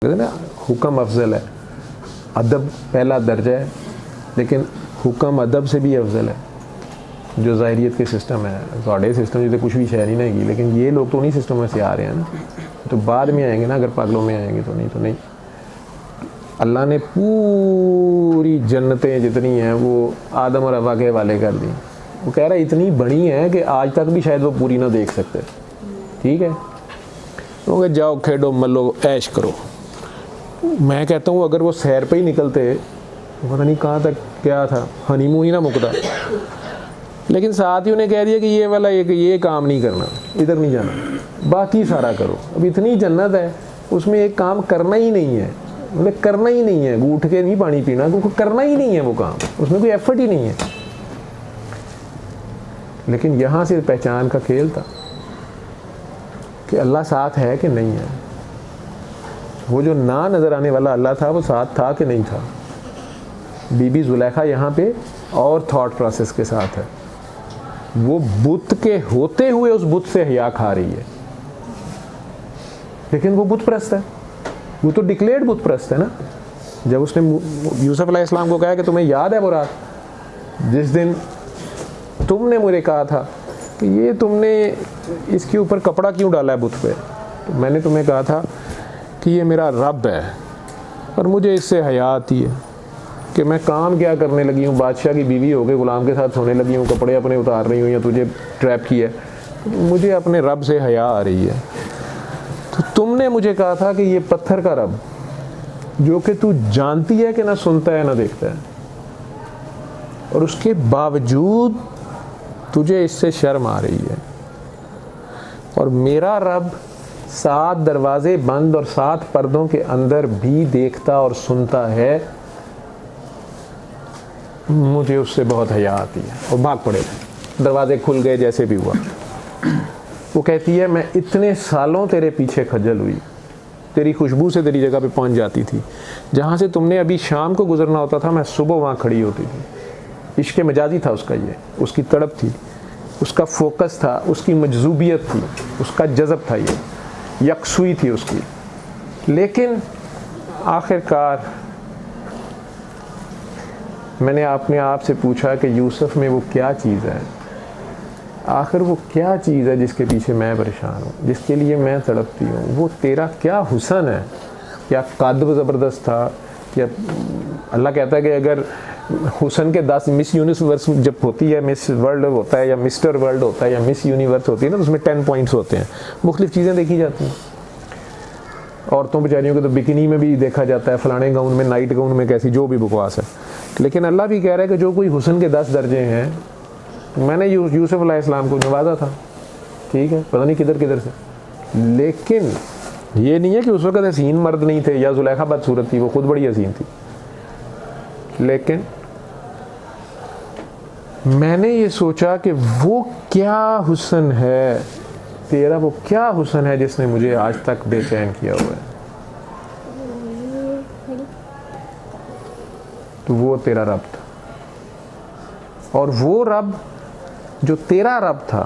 نا حکم افضل ہے، ادب پہلا درجہ ہے، لیکن حکم ادب سے بھی افضل ہے جو ظاہریت کے سسٹم ہے. تھوڑے سسٹم جیسے کچھ بھی شہر ہی نہیں گی، لیکن یہ لوگ تو انہیں سسٹم میں سے آ رہے ہیں نا، تو بعد میں آئیں گے نا. اگر پاگلوں میں آئیں گے تو نہیں. اللہ نے پوری جنتیں جتنی ہیں وہ آدم اور حوا کے حوالے کر دی. وہ کہہ رہا ہے اتنی بڑی ہیں کہ آج تک بھی شاید وہ پوری نہ دیکھ سکتے. ٹھیک ہے، تو جاؤ کھیڈو ملو عیش کرو. میں کہتا ہوں اگر وہ سیر پہ ہی نکلتے پتہ نہیں کہاں تک کیا تھا، ہنی مون ہی نہ مکتا. لیکن ساتھ ہی انہیں کہہ دیا کہ یہ والا یہ کام نہیں کرنا، ادھر نہیں جانا، باقی سارا کرو. اب اتنی جنت ہے اس میں ایک کام کرنا ہی نہیں ہے، انہیں کرنا ہی نہیں ہے. اٹھ کے نہیں پانی پینا، کیونکہ کرنا ہی نہیں ہے وہ کام، اس میں کوئی ایفرٹ ہی نہیں ہے. لیکن یہاں سے پہچان کا کھیل تھا کہ اللہ ساتھ ہے کہ نہیں ہے. وہ جو نہ نظر آنے والا اللہ تھا وہ ساتھ تھا کہ نہیں تھا. بی بی زلیخا یہاں پہ اور تھاٹ پروسیس کے ساتھ ہے. وہ بت کے ہوتے ہوئے اس بت سے حیا کھا رہی ہے، لیکن وہ بت پرست ہے. وہ تو ڈکلیئرڈ بت پرست ہے نا. جب اس نے یوسف علیہ السلام کو کہا کہ تمہیں یاد ہے وہ رات جس دن تم نے مجھے کہا تھا کہ یہ تم نے اس کے اوپر کپڑا کیوں ڈالا ہے بت پہ، تو میں نے تمہیں کہا تھا کہ یہ میرا رب ہے اور مجھے اس سے حیا آتی ہے کہ میں کام کیا کرنے لگی ہوں، بادشاہ کی بیوی ہو کے غلام کے ساتھ سونے لگی ہوں، کپڑے اپنے اتار رہی ہوں یا تجھے ٹریپ کیا ہے، مجھے اپنے رب سے حیا آ رہی ہے. تو تم نے مجھے کہا تھا کہ یہ پتھر کا رب جو کہ تو جانتی ہے کہ نہ سنتا ہے نہ دیکھتا ہے، اور اس کے باوجود تجھے اس سے شرم آ رہی ہے. اور میرا رب 7 دروازے بند اور 7 پردوں کے اندر بھی دیکھتا اور سنتا ہے، مجھے اس سے بہت حیا آتی ہے. اور بھاگ پڑے، دروازے کھل گئے جیسے بھی ہوا. وہ کہتی ہے میں اتنے سالوں تیرے پیچھے کھجل ہوئی، تیری خوشبو سے تیری جگہ پہ پہنچ جاتی تھی. جہاں سے تم نے ابھی شام کو گزرنا ہوتا تھا میں صبح وہاں کھڑی ہوتی تھی. عشق مجازی تھا اس کا، یہ اس کی تڑپ تھی، اس کا فوکس تھا، اس کی مجذوبیت تھی، اس کا جذب تھا، یہ یکسوئی تھی اس کی. لیکن آخر کار میں نے اپنے آپ سے پوچھا کہ یوسف میں وہ کیا چیز ہے، آخر وہ کیا چیز ہے جس کے پیچھے میں پریشان ہوں، جس کے لیے میں تڑپتی ہوں. وہ تیرا کیا حسن ہے؟ کیا قد زبردست تھا؟ یا اللہ کہتا ہے کہ اگر حسن کے 10 مس یونیورس جب ہوتی ہے، مس ورلڈ ہوتا ہے یا مسٹر ورلڈ ہوتا ہے یا مس یونیورس ہوتی ہے نا، تو اس میں 10 پوائنٹس ہوتے ہیں، مختلف چیزیں دیکھی جاتی ہیں. عورتوں بیچاریوں کو تو بکینی میں بھی دیکھا جاتا ہے، فلانے گاؤن میں، نائٹ گاؤن میں، کیسی جو بھی بکواس ہے. لیکن اللہ بھی کہہ رہا ہے کہ جو کوئی حسن کے 10 درجے ہیں، میں نے یوسف علیہ السلام کو نوازا تھا، ٹھیک ہے، پتہ نہیں کدھر سے. لیکن یہ نہیں ہے کہ اس وقت حسین مرد نہیں تھے یا زلیخا بدصورت تھی، وہ خود بڑی حسین تھی. لیکن میں نے یہ سوچا کہ وہ کیا حسن ہے تیرا، وہ کیا حسن ہے جس نے مجھے آج تک بے چین کیا ہوا ہے. تو وہ تیرا رب تھا، اور وہ رب جو تیرا رب تھا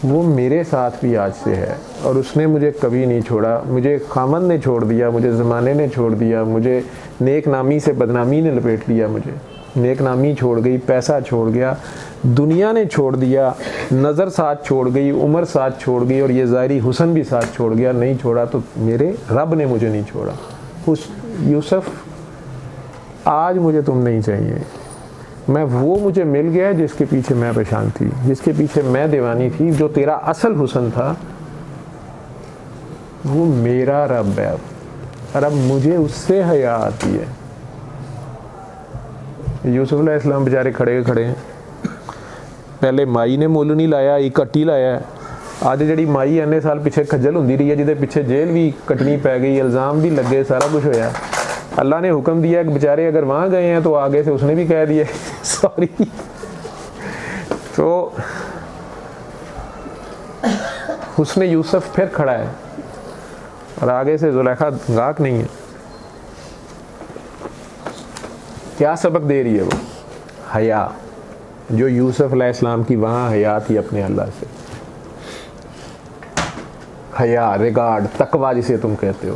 وہ میرے ساتھ بھی آج سے ہے. اور اس نے مجھے کبھی نہیں چھوڑا. مجھے خامن نے چھوڑ دیا، مجھے زمانے نے چھوڑ دیا، مجھے نیک نامی سے بدنامی نے لپیٹ لیا. مجھے نیک نامی چھوڑ گئی، پیسہ چھوڑ گیا، دنیا نے چھوڑ دیا، نظر ساتھ چھوڑ گئی، عمر ساتھ چھوڑ گئی، اور یہ ظاہری حسن بھی ساتھ چھوڑ گیا. نہیں چھوڑا تو میرے رب نے مجھے نہیں چھوڑا. یوسف آج مجھے تم نہیں چاہیے، وہ مجھے مل گیا جس کے پیچھے میں پریشان تھی، جس کے پیچھے میں دیوانی تھی. جو تیرا اصل حسن تھا وہ میرا رب ہے. اب مجھے اس سے حیا آتی ہے. یوسف علیہ السلام بیچارے کھڑے ہیں. پہلے مائی نے مول نہیں لایا، ایک کٹی لایا ہے. آج جڑی مائی اتنے سال پیچھے کھجل ہوندی رہی ہے، جہدے پیچھے جیل بھی کٹنی پی گئی، الزام بھی لگے، سارا کچھ ہویا. اللہ نے حکم دیا کہ بیچارے اگر وہاں گئے ہیں تو آگے سے اس نے بھی کہہ دیا سوری. تو حسن یوسف پھر کھڑا ہے اور آگے سے زلیخا گاہک نہیں ہے. کیا سبق دے رہی ہے وہ؟ حیا. جو یوسف علیہ السلام کی وہاں حیا تھی اپنے اللہ سے، حیا، ریگارڈ، تقویٰ جسے تم کہتے ہو.